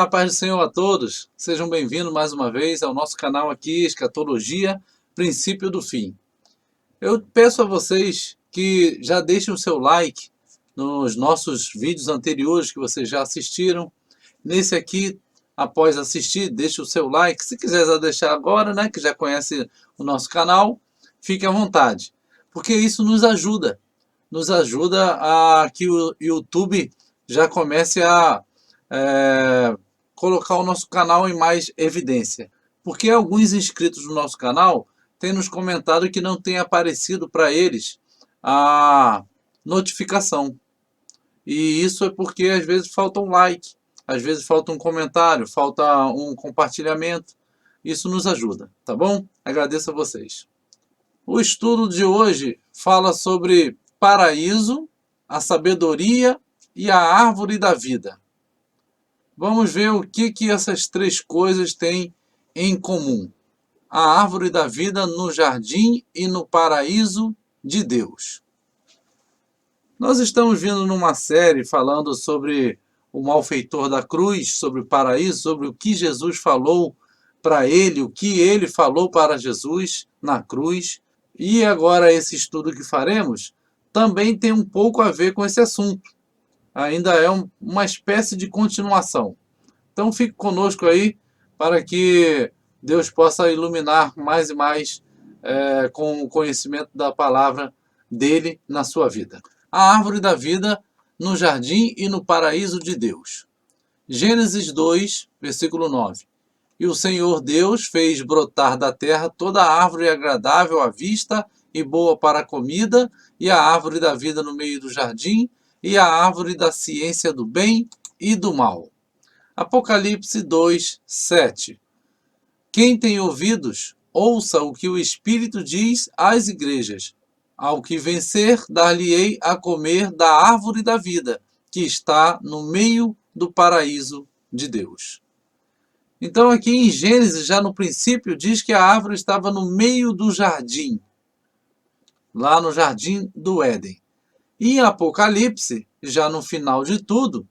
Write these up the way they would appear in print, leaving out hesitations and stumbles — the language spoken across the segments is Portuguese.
Olá, paz do Senhor a todos. Sejam bem-vindos mais uma vez ao nosso canal aqui, Escatologia, Princípio do Fim. Eu peço a vocês que já deixem o seu like nos nossos vídeos anteriores que vocês já assistiram. Nesse aqui, após assistir, deixe o seu like. Se quiser já deixar agora, né, que já conhece o nosso canal, fique à vontade. Porque isso nos ajuda a que o YouTube já comece a colocar o nosso canal em mais evidência. Porque alguns inscritos do nosso canal têm nos comentado que não tem aparecido para eles a notificação. E isso é porque às vezes falta um like, às vezes falta um comentário, falta um compartilhamento. Isso nos ajuda, tá bom? Agradeço a vocês. O estudo de hoje fala sobre paraíso, a sabedoria e a árvore da vida. Vamos ver o que essas três coisas têm em comum. A árvore da vida no jardim e no paraíso de Deus. Nós estamos vindo numa série falando sobre o malfeitor da cruz, sobre o paraíso, sobre o que Jesus falou para ele, o que ele falou para Jesus na cruz. E agora esse estudo que faremos também tem um pouco a ver com esse assunto. Ainda é uma espécie de continuação. Então fique conosco aí para que Deus possa iluminar mais e mais com o conhecimento da palavra dele na sua vida. A árvore da vida no jardim e no paraíso de Deus. Gênesis 2, versículo 9. E o Senhor Deus fez brotar da terra toda a árvore agradável à vista e boa para a comida, e a árvore da vida no meio do jardim, e a árvore da ciência do bem e do mal. Apocalipse 2, 7. Quem tem ouvidos, ouça o que o Espírito diz às igrejas. Ao que vencer, dar-lhe-ei a comer da árvore da vida, que está no meio do paraíso de Deus. Então aqui em Gênesis, já no princípio, diz que a árvore estava no meio do jardim, lá no jardim do Éden. E em Apocalipse, já no final de tudo,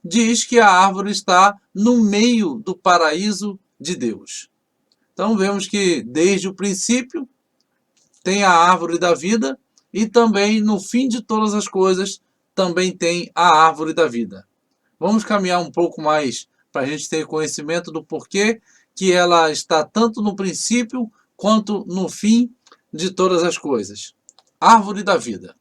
diz que a árvore está no meio do paraíso de Deus. Então vemos que desde o princípio tem a árvore da vida e também no fim de todas as coisas também tem a árvore da vida. Vamos caminhar um pouco mais para a gente ter conhecimento do porquê que ela está tanto no princípio quanto no fim de todas as coisas. Árvore da vida.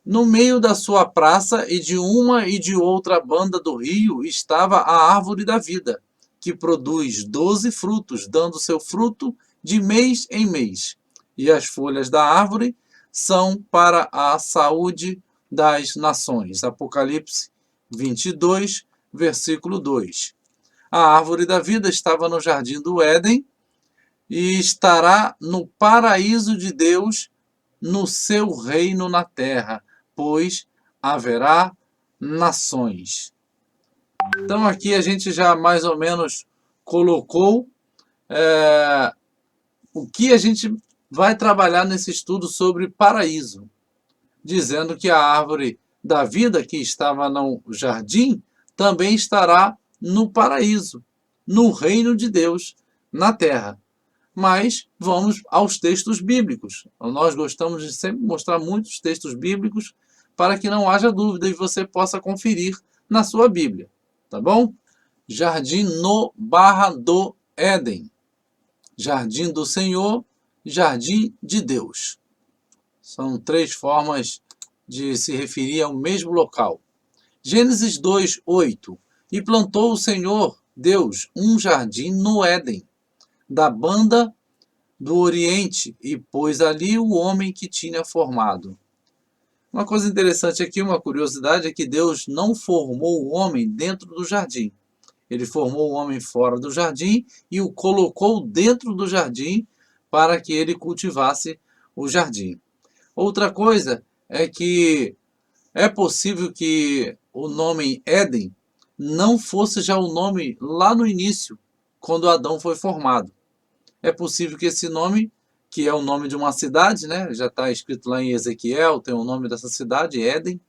No meio da sua praça e de uma e de outra banda do rio estava a árvore da vida, que produz 12 frutos, dando seu fruto de mês em mês. E as folhas da árvore são para a saúde das nações. Apocalipse 22, versículo 2. A árvore da vida estava no jardim do Éden e estará no paraíso de Deus, no seu reino na terra, pois haverá nações. Então aqui a gente já mais ou menos colocou o que a gente vai trabalhar nesse estudo sobre paraíso, dizendo que a árvore da vida que estava no jardim também estará no paraíso, no reino de Deus, na terra. Mas vamos aos textos bíblicos. Nós gostamos de sempre mostrar muitos textos bíblicos para que não haja dúvida e você possa conferir na sua Bíblia. Tá bom? Jardim no barra do Éden. Jardim do Senhor, jardim de Deus. São três formas de se referir ao mesmo local. Gênesis 2, 8. E plantou o Senhor Deus um jardim no Éden, da banda do Oriente, e pôs ali o homem que tinha formado. Uma coisa interessante aqui, uma curiosidade, é que Deus não formou o homem dentro do jardim. Ele formou o homem fora do jardim e o colocou dentro do jardim para que ele cultivasse o jardim. Outra coisa é que é possível que o nome Éden não fosse já o nome lá no início, quando Adão foi formado. É possível que esse nome, que é o nome de uma cidade, né? Já está escrito lá em Ezequiel, tem o nome dessa cidade, Éden.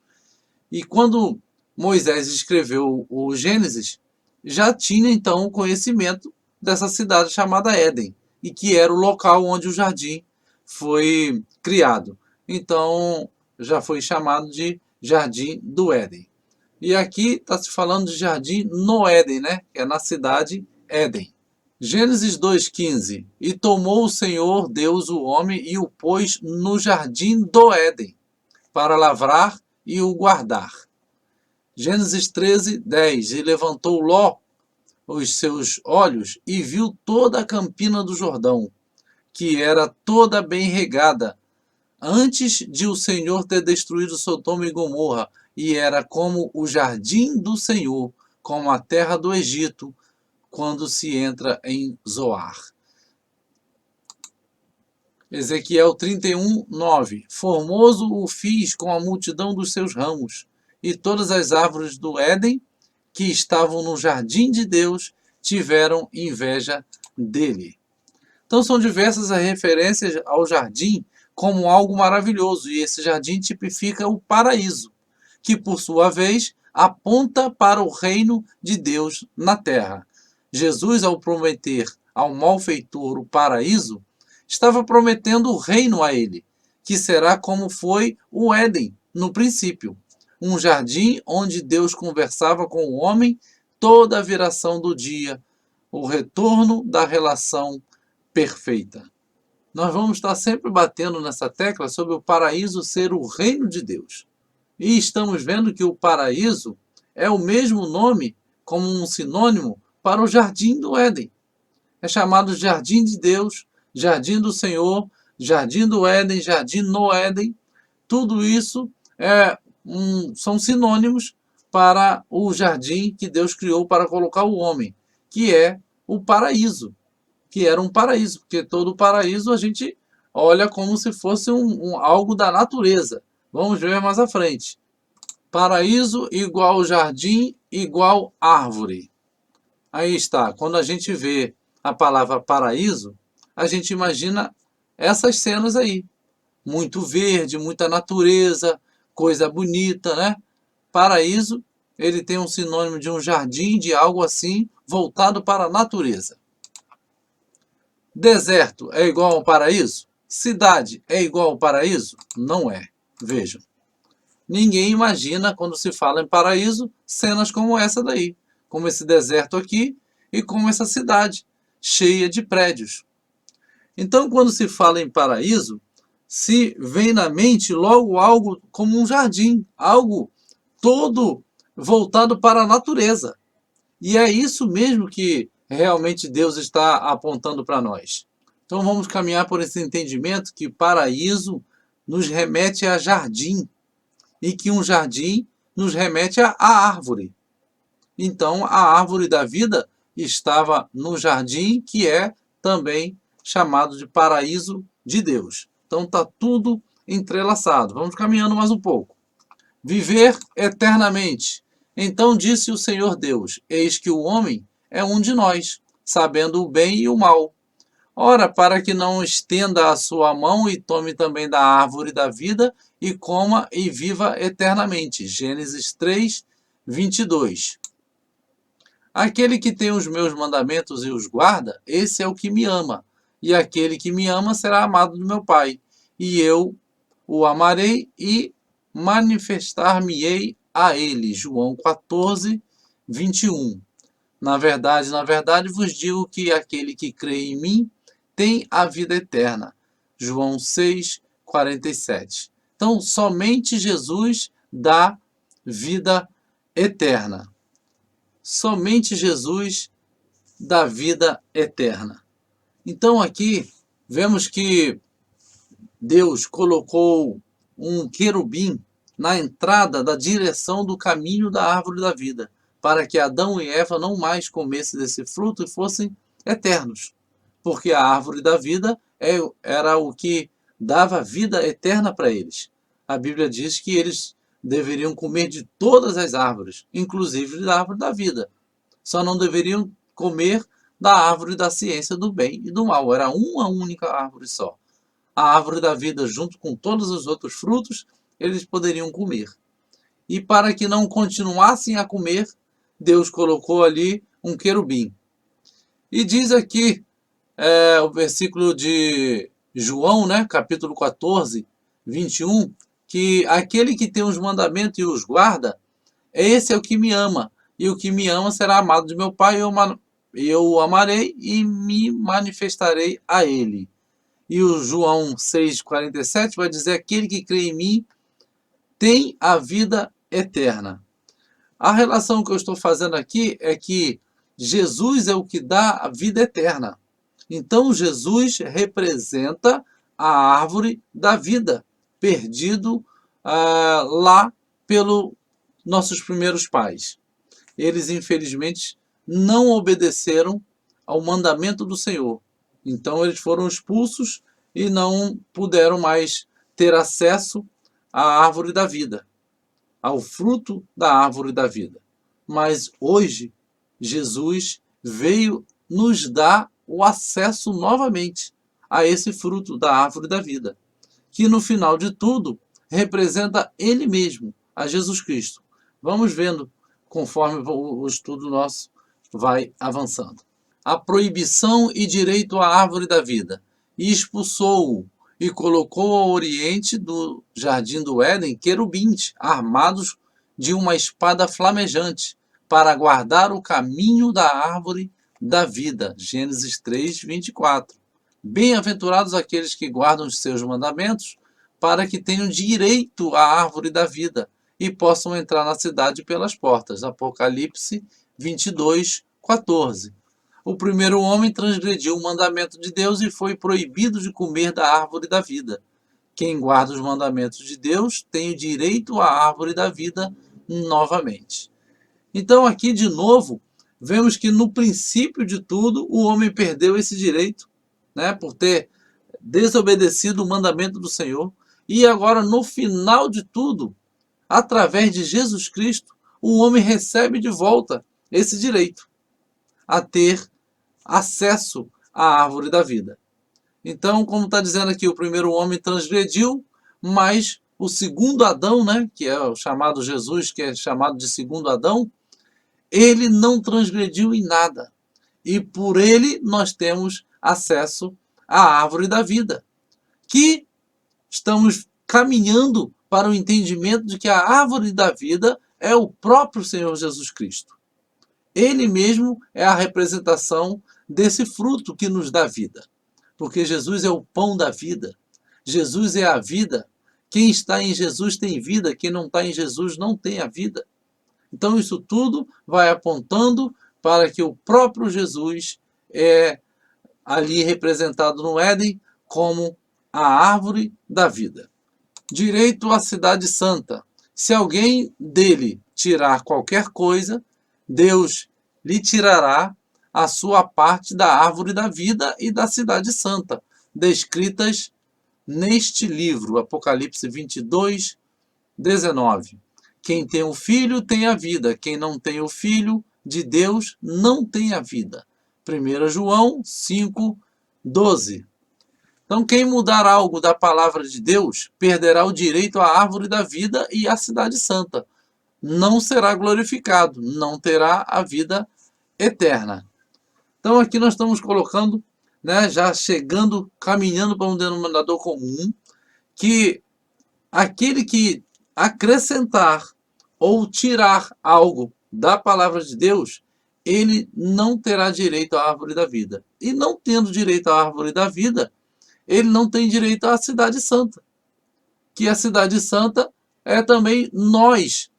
E quando Moisés escreveu o Gênesis, já tinha então o conhecimento dessa cidade chamada Éden, e que era o local onde o jardim foi criado. Então, já foi chamado de Jardim do Éden. E aqui está se falando de jardim no Éden, né? Que é na cidade Éden. Gênesis 2,15. E tomou o Senhor Deus o homem e o pôs no jardim do Éden, para lavrar e o guardar. Gênesis 13:10. E levantou Ló os seus olhos e viu toda a campina do Jordão, que era toda bem regada, antes de o Senhor ter destruído Sodoma e Gomorra, e era como o jardim do Senhor, como a terra do Egito, quando se entra em Zoar. Ezequiel 31:9. Formoso o fiz com a multidão dos seus ramos, e todas as árvores do Éden, que estavam no jardim de Deus, tiveram inveja dele. Então são diversas as referências ao jardim como algo maravilhoso, e esse jardim tipifica o paraíso, que por sua vez aponta para o reino de Deus na terra. Jesus, ao prometer ao malfeitor o paraíso, estava prometendo o reino a ele, que será como foi o Éden no princípio, um jardim onde Deus conversava com o homem toda a viração do dia, o retorno da relação perfeita. Nós vamos estar sempre batendo nessa tecla sobre o paraíso ser o reino de Deus. E estamos vendo que o paraíso é o mesmo nome, como um sinônimo, para o jardim do Éden. É chamado jardim de Deus, jardim do Senhor, jardim do Éden, jardim no Éden. Tudo isso são sinônimos para o jardim que Deus criou para colocar o homem, que é o paraíso, que era um paraíso, porque todo paraíso a gente olha como se fosse algo da natureza. Vamos ver mais à frente. Paraíso igual jardim igual árvore. Aí está, quando a gente vê a palavra paraíso, a gente imagina essas cenas aí. Muito verde, muita natureza, coisa bonita, né? Paraíso, ele tem um sinônimo de um jardim, de algo assim, voltado para a natureza. Deserto é igual ao paraíso? Cidade é igual ao paraíso? Não é. Vejam. Ninguém imagina, quando se fala em paraíso, cenas como essa daí. Como esse deserto aqui e como essa cidade, cheia de prédios. Então, quando se fala em paraíso, se vem na mente logo algo como um jardim, algo todo voltado para a natureza. E é isso mesmo que realmente Deus está apontando para nós. Então vamos caminhar por esse entendimento que paraíso nos remete a jardim e que um jardim nos remete a árvore. Então a árvore da vida estava no jardim, que é também chamado de paraíso de Deus. Então está tudo entrelaçado. Vamos caminhando mais um pouco. Viver eternamente. Então disse o Senhor Deus: Eis que o homem é um de nós, sabendo o bem e o mal. Ora, para que não estenda a sua mão e tome também da árvore da vida e coma e viva eternamente. Gênesis 3:22. Aquele que tem os meus mandamentos e os guarda, esse é o que me ama. E aquele que me ama será amado do meu Pai. E eu o amarei e manifestar-me-ei a ele. João 14:21. Na verdade vos digo que aquele que crê em mim tem a vida eterna. João 6:47. Então, somente Jesus dá vida eterna. Somente Jesus dá vida eterna. Então, aqui vemos que Deus colocou um querubim na entrada da direção do caminho da árvore da vida, para que Adão e Eva não mais comessem desse fruto e fossem eternos. Porque a árvore da vida era o que dava vida eterna para eles. A Bíblia diz que eles deveriam comer de todas as árvores, inclusive da árvore da vida. Só não deveriam comer da árvore da ciência do bem e do mal. Era uma única árvore só. A árvore da vida, junto com todos os outros frutos, eles poderiam comer. E para que não continuassem a comer, Deus colocou ali um querubim. E diz aqui o versículo de João, né, capítulo 14, 21, que aquele que tem os mandamentos e os guarda, esse é o que me ama. E o que me ama será amado de meu Pai, eu o amarei e me manifestarei a ele. E o João 6,47 vai dizer: aquele que crê em mim tem a vida eterna. A relação que eu estou fazendo aqui é que Jesus é o que dá a vida eterna. Então Jesus representa a árvore da vida, perdido lá pelos nossos primeiros pais. Eles, infelizmente, não obedeceram ao mandamento do Senhor. Então eles foram expulsos e não puderam mais ter acesso à árvore da vida, ao fruto da árvore da vida. Mas hoje, Jesus veio nos dar o acesso novamente a esse fruto da árvore da vida, que no final de tudo representa Ele mesmo, a Jesus Cristo. Vamos vendo conforme o estudo nosso vai avançando. A proibição e direito à árvore da vida. E expulsou-o e colocou ao oriente do jardim do Éden querubins armados de uma espada flamejante para guardar o caminho da árvore da vida. Gênesis 3, 24. Bem-aventurados aqueles que guardam os seus mandamentos, para que tenham direito à árvore da vida e possam entrar na cidade pelas portas. Apocalipse 22, 14. O primeiro homem transgrediu o mandamento de Deus e foi proibido de comer da árvore da vida. Quem guarda os mandamentos de Deus tem o direito à árvore da vida novamente. Então aqui de novo, vemos que no princípio de tudo o homem perdeu esse direito, né, por ter desobedecido o mandamento do Senhor. E agora no final de tudo, através de Jesus Cristo, o homem recebe de volta esse direito a ter acesso à árvore da vida. Então, como está dizendo aqui, o primeiro homem transgrediu, mas o segundo Adão, né, que é o chamado Jesus, que é chamado de segundo Adão, ele não transgrediu em nada. E por ele nós temos acesso à árvore da vida, que estamos caminhando para o entendimento de que a árvore da vida é o próprio Senhor Jesus Cristo. Ele mesmo é a representação desse fruto que nos dá vida. Porque Jesus é o pão da vida. Jesus é a vida. Quem está em Jesus tem vida. Quem não está em Jesus não tem a vida. Então isso tudo vai apontando para que o próprio Jesus é ali representado no Éden como a árvore da vida. Direito à cidade santa. Se alguém dele tirar qualquer coisa, Deus lhe tirará a sua parte da árvore da vida e da cidade santa, descritas neste livro, Apocalipse 22, 19. Quem tem o Filho tem a vida, quem não tem o Filho de Deus não tem a vida. 1 João 5, 12. Então, quem mudar algo da palavra de Deus, perderá o direito à árvore da vida e à cidade santa. Não será glorificado, não terá a vida eterna. Então, aqui nós estamos colocando, né, já chegando, caminhando para um denominador comum, que aquele que acrescentar ou tirar algo da palavra de Deus, ele não terá direito à árvore da vida. E não tendo direito à árvore da vida, ele não tem direito à cidade santa. Que a cidade santa é também nós,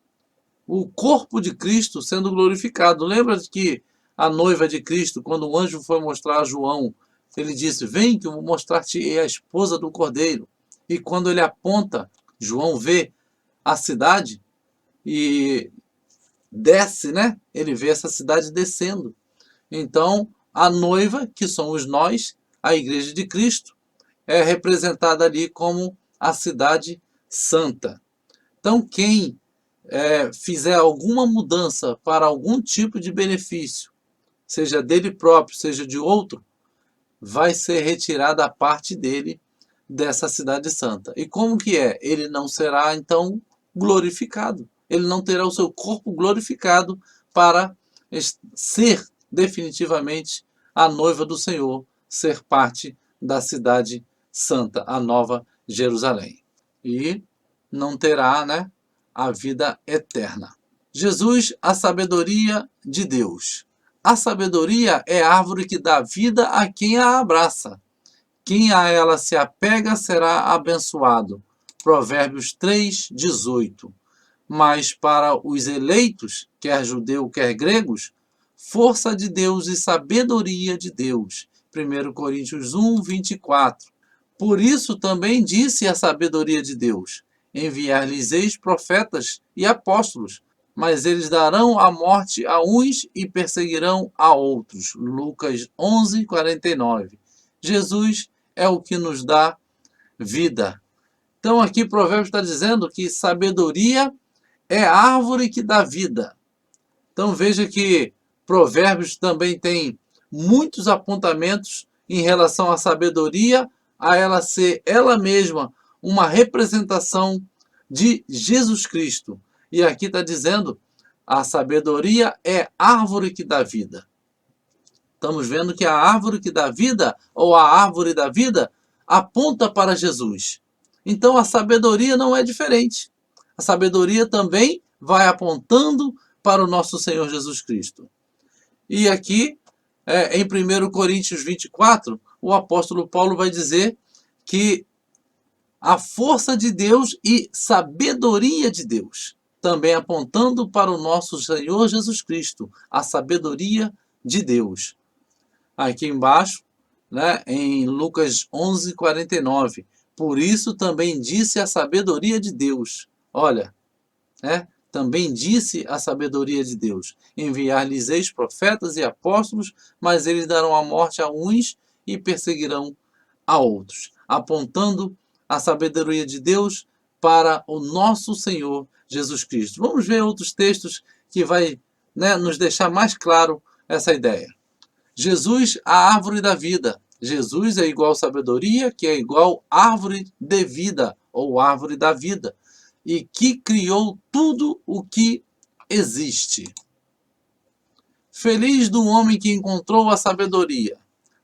o corpo de Cristo sendo glorificado. Lembra que a noiva de Cristo, quando o anjo foi mostrar a João, ele disse: vem que eu vou mostrar-te a esposa do Cordeiro. E quando ele aponta, João vê a cidade e desce, né? Ele vê essa cidade descendo. Então, a noiva, que somos nós, a igreja de Cristo, é representada ali como a cidade santa. Então, quem fizer alguma mudança para algum tipo de benefício, seja dele próprio, seja de outro, vai ser retirada a parte dele dessa cidade santa. E como que é? Ele não será, então, glorificado. Ele não terá o seu corpo glorificado para ser definitivamente a noiva do Senhor, ser parte da cidade santa, a nova Jerusalém. E não terá, né, a vida eterna. Jesus, a sabedoria de Deus. A sabedoria é a árvore que dá vida a quem a abraça. Quem a ela se apega será abençoado. Provérbios 3:18. Mas para os eleitos, quer judeu, quer gregos, força de Deus e sabedoria de Deus. 1 Coríntios 1:24. Por isso também disse a sabedoria de Deus: enviar-lhes-eis profetas e apóstolos, mas eles darão a morte a uns e perseguirão a outros. Lucas 11:49. Jesus é o que nos dá vida. Então aqui Provérbios está dizendo que sabedoria é a árvore que dá vida. Então veja que Provérbios também tem muitos apontamentos em relação à sabedoria, a ela ser ela mesma uma representação de Jesus Cristo. E aqui está dizendo, a sabedoria é árvore que dá vida. Estamos vendo que a árvore que dá vida, ou a árvore da vida, aponta para Jesus. Então a sabedoria não é diferente. A sabedoria também vai apontando para o nosso Senhor Jesus Cristo. E aqui, em 1 Coríntios 24, o apóstolo Paulo vai dizer que a força de Deus e sabedoria de Deus, também apontando para o nosso Senhor Jesus Cristo, a sabedoria de Deus. Aqui embaixo, né, em Lucas 11:49, por isso também disse a sabedoria de Deus. Olha, também disse a sabedoria de Deus: enviar-lhes-eis profetas e apóstolos, mas eles darão a morte a uns e perseguirão a outros, apontando a sabedoria de Deus para o nosso Senhor Jesus Cristo. Vamos ver outros textos que vai, né, nos deixar mais claro essa ideia. Jesus, a árvore da vida. Jesus é igual sabedoria, que é igual árvore de vida, ou árvore da vida, e que criou tudo o que existe. Feliz do homem que encontrou a sabedoria,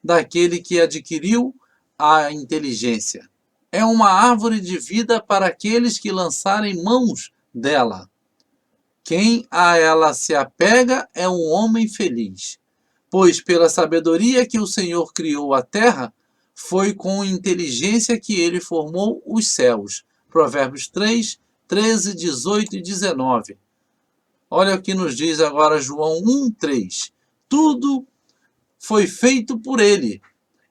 daquele que adquiriu a inteligência. É uma árvore de vida para aqueles que lançarem mãos dela. Quem a ela se apega é um homem feliz. Pois pela sabedoria que o Senhor criou a terra, foi com inteligência que ele formou os céus. Provérbios 3, 13, 18 e 19. Olha o que nos diz agora João 1:3. Tudo foi feito por ele,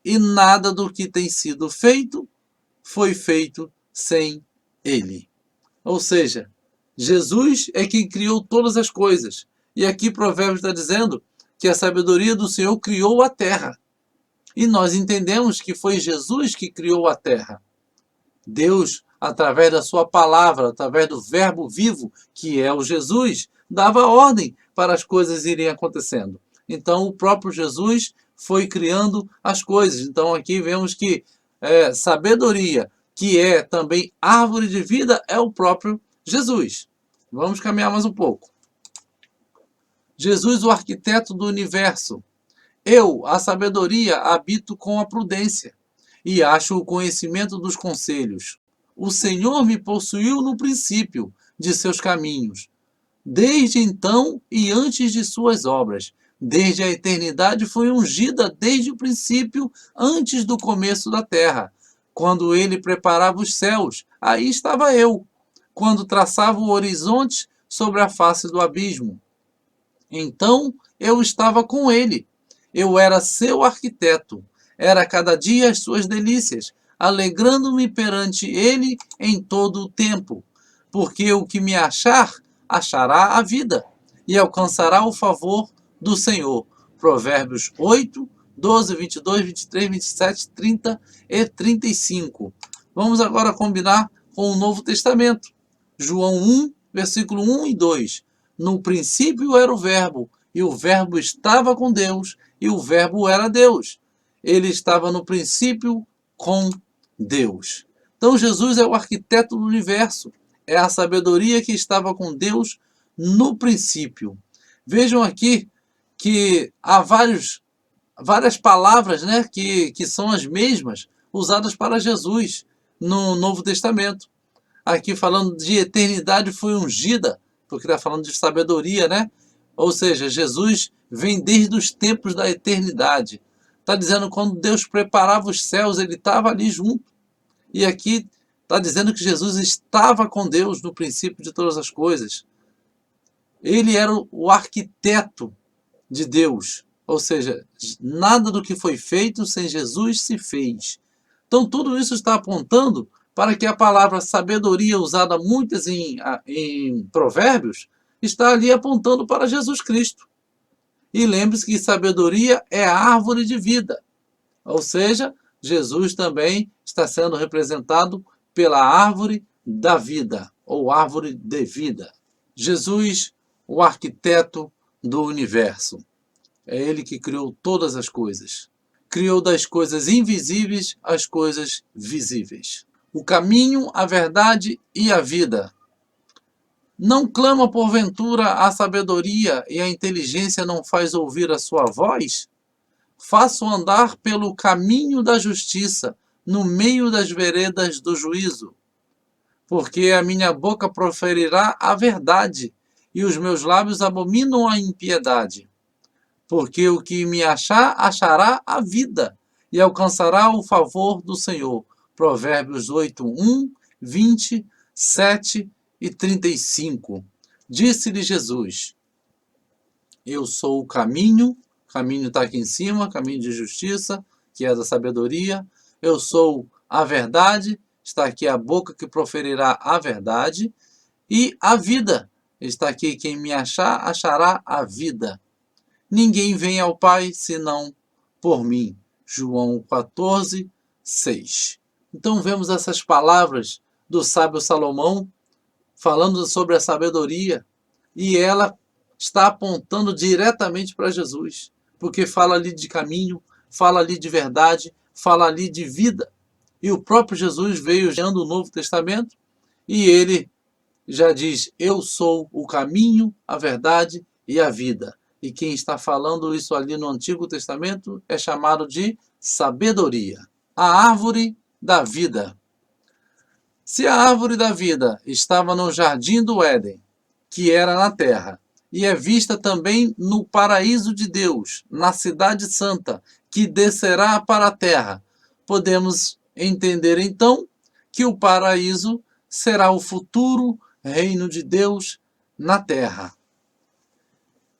e nada do que tem sido feito foi feito sem ele. Ou seja, Jesus é quem criou todas as coisas. E aqui Provérbios está dizendo que a sabedoria do Senhor criou a terra. E nós entendemos que foi Jesus que criou a terra. Deus, através da sua palavra, através do verbo vivo, que é o Jesus, dava ordem para as coisas irem acontecendo. Então o próprio Jesus foi criando as coisas. Então aqui vemos que sabedoria, que é também árvore de vida, é o próprio Jesus. Vamos caminhar mais um pouco. Jesus, o arquiteto do universo. Eu, a sabedoria, habito com a prudência e acho o conhecimento dos conselhos. O Senhor me possuiu no princípio de seus caminhos, desde então e antes de suas obras. Desde a eternidade foi ungida desde o princípio, antes do começo da terra. Quando ele preparava os céus, aí estava eu. Quando traçava o horizonte sobre a face do abismo, então eu estava com ele. Eu era seu arquiteto. Era cada dia as suas delícias, alegrando-me perante ele em todo o tempo. Porque o que me achar, achará a vida, e alcançará o favor do Senhor. Provérbios 8, 12, 22, 23, 27, 30 e 35. Vamos agora combinar com o Novo Testamento. João 1, versículo 1 e 2. No princípio era o Verbo, e o Verbo estava com Deus, e o Verbo era Deus. Ele estava no princípio com Deus. Então Jesus é o arquiteto do universo. É a sabedoria que estava com Deus no princípio. Vejam aqui que há várias palavras, né, que são as mesmas usadas para Jesus no Novo Testamento. Aqui falando de eternidade foi ungida, porque está falando de sabedoria, né? Ou seja, Jesus vem desde os tempos da eternidade. Está dizendo quando Deus preparava os céus, ele estava ali junto. E aqui está dizendo que Jesus estava com Deus no princípio de todas as coisas. Ele era o arquiteto de Deus. Ou seja, nada do que foi feito sem Jesus se fez. Então tudo isso está apontando para que a palavra sabedoria, usada muitas em Provérbios, está ali apontando para Jesus Cristo. E lembre-se que sabedoria é a árvore de vida. Ou seja, Jesus também está sendo representado pela árvore da vida, ou árvore de vida. Jesus, o arquiteto do universo. É ele que criou todas as coisas. Criou das coisas invisíveis as coisas visíveis. O caminho, a verdade e a vida. Não clama porventura a sabedoria e a inteligência não faz ouvir a sua voz? Faço andar pelo caminho da justiça, no meio das veredas do juízo. Porque a minha boca proferirá a verdade, e os meus lábios abominam a impiedade. Porque o que me achar, achará a vida, e alcançará o favor do Senhor. Provérbios 8, 1, 20, 7 e 35. Disse-lhe Jesus, eu sou o caminho está aqui em cima, caminho de justiça, que é da sabedoria. Eu sou a verdade, está aqui a boca que proferirá a verdade. E a vida, está aqui, quem me achar, achará a vida. Ninguém vem ao Pai senão por mim. João 14, 6. Então vemos essas palavras do sábio Salomão falando sobre a sabedoria e ela está apontando diretamente para Jesus, porque fala ali de caminho, fala ali de verdade, fala ali de vida. E o próprio Jesus veio dando o Novo Testamento e ele já diz, eu sou o caminho, a verdade e a vida. E quem está falando isso ali no Antigo Testamento é chamado de sabedoria. A árvore da vida. Se a árvore da vida estava no jardim do Éden, que era na terra, e é vista também no paraíso de Deus, na cidade santa, que descerá para a terra, podemos entender então que o paraíso será o futuro reino de Deus na terra.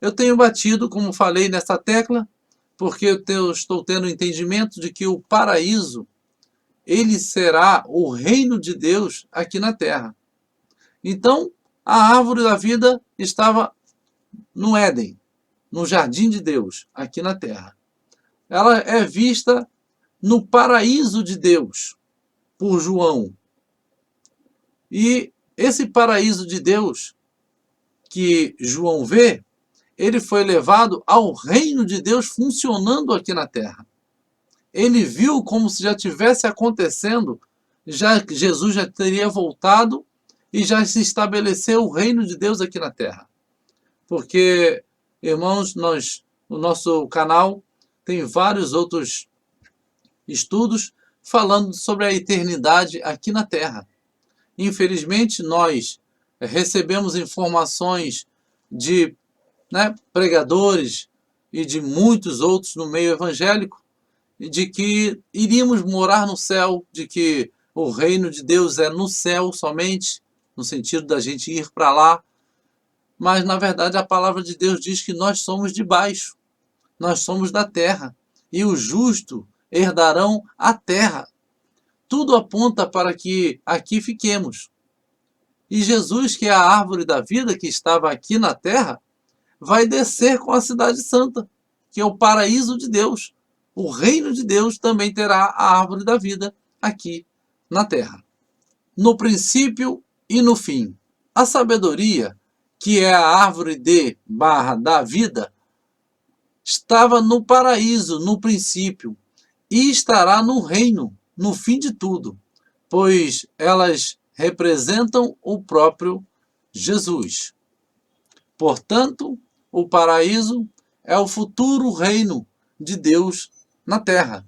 Eu tenho batido, como falei, nessa tecla, porque eu estou tendo entendimento de que o paraíso ele será o reino de Deus aqui na terra. Então, a árvore da vida estava no Éden, no jardim de Deus, aqui na terra. Ela é vista no paraíso de Deus, por João. E esse paraíso de Deus que João vê, ele foi levado ao reino de Deus funcionando aqui na terra. Ele viu como se já tivesse acontecendo, Jesus já teria voltado e já se estabeleceu o reino de Deus aqui na terra. Porque, irmãos, no nosso canal tem vários outros estudos falando sobre a eternidade aqui na terra. Infelizmente, nós recebemos informações de pregadores e de muitos outros no meio evangélico de que iríamos morar no céu, de que o reino de Deus é no céu somente, no sentido da gente ir para lá. Mas, na verdade, a palavra de Deus diz que nós somos de baixo, nós somos da terra, e os justos herdarão a terra. Tudo aponta para que aqui fiquemos. E Jesus, que é a árvore da vida que estava aqui na terra, vai descer com a cidade santa, que é o paraíso de Deus. O reino de Deus também terá a árvore da vida aqui na terra. No princípio e no fim. A sabedoria, que é a árvore da vida, estava no paraíso no princípio e estará no reino no fim de tudo, pois elas representam o próprio Jesus. Portanto, o paraíso é o futuro reino de Deus na terra.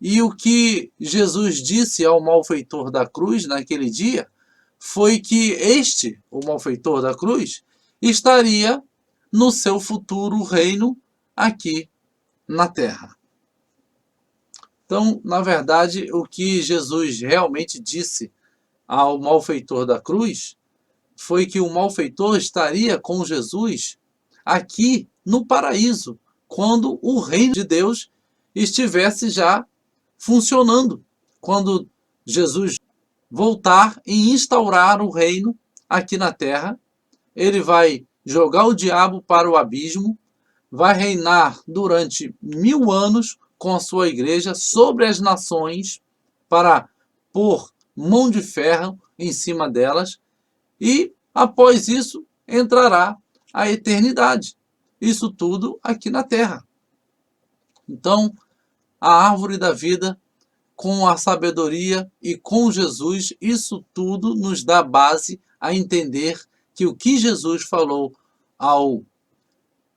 E o que Jesus disse ao malfeitor da cruz naquele dia foi que este, o malfeitor da cruz, estaria no seu futuro reino aqui na terra. Então, na verdade, o que Jesus realmente disse ao malfeitor da cruz foi que o malfeitor estaria com Jesus aqui no paraíso, quando o reino de Deus estivesse já funcionando, quando Jesus voltar e instaurar o reino aqui na terra. Ele vai jogar o diabo para o abismo, vai reinar durante 1000 anos com a sua igreja sobre as nações para pôr mão de ferro em cima delas e, após isso, entrará a eternidade. Isso tudo aqui na terra. Então, a árvore da vida, com a sabedoria e com Jesus, isso tudo nos dá base a entender que o que Jesus falou ao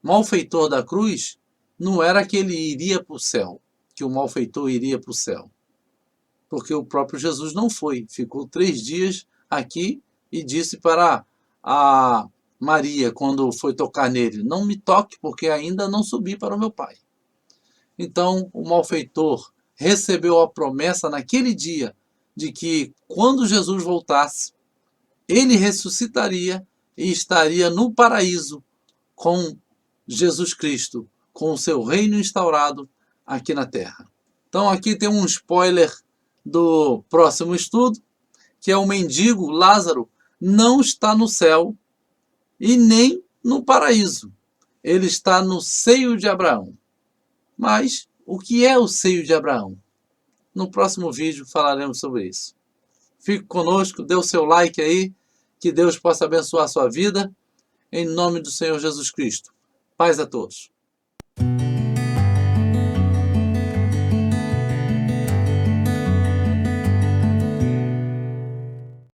malfeitor da cruz não era que ele iria para o céu, que o malfeitor iria para o céu. Porque o próprio Jesus não foi. Ficou 3 dias aqui e disse para a Maria, quando foi tocar nele, não me toque, porque ainda não subi para o meu Pai. Então, o malfeitor recebeu a promessa naquele dia de que, quando Jesus voltasse, ele ressuscitaria e estaria no paraíso com Jesus Cristo, com o seu reino instaurado aqui na terra. Então, aqui tem um spoiler do próximo estudo, que é o mendigo Lázaro não está no céu e nem no paraíso. Ele está no seio de Abraão. Mas o que é o seio de Abraão? No próximo vídeo falaremos sobre isso. Fique conosco, dê o seu like aí, que Deus possa abençoar a sua vida, em nome do Senhor Jesus Cristo. Paz a todos.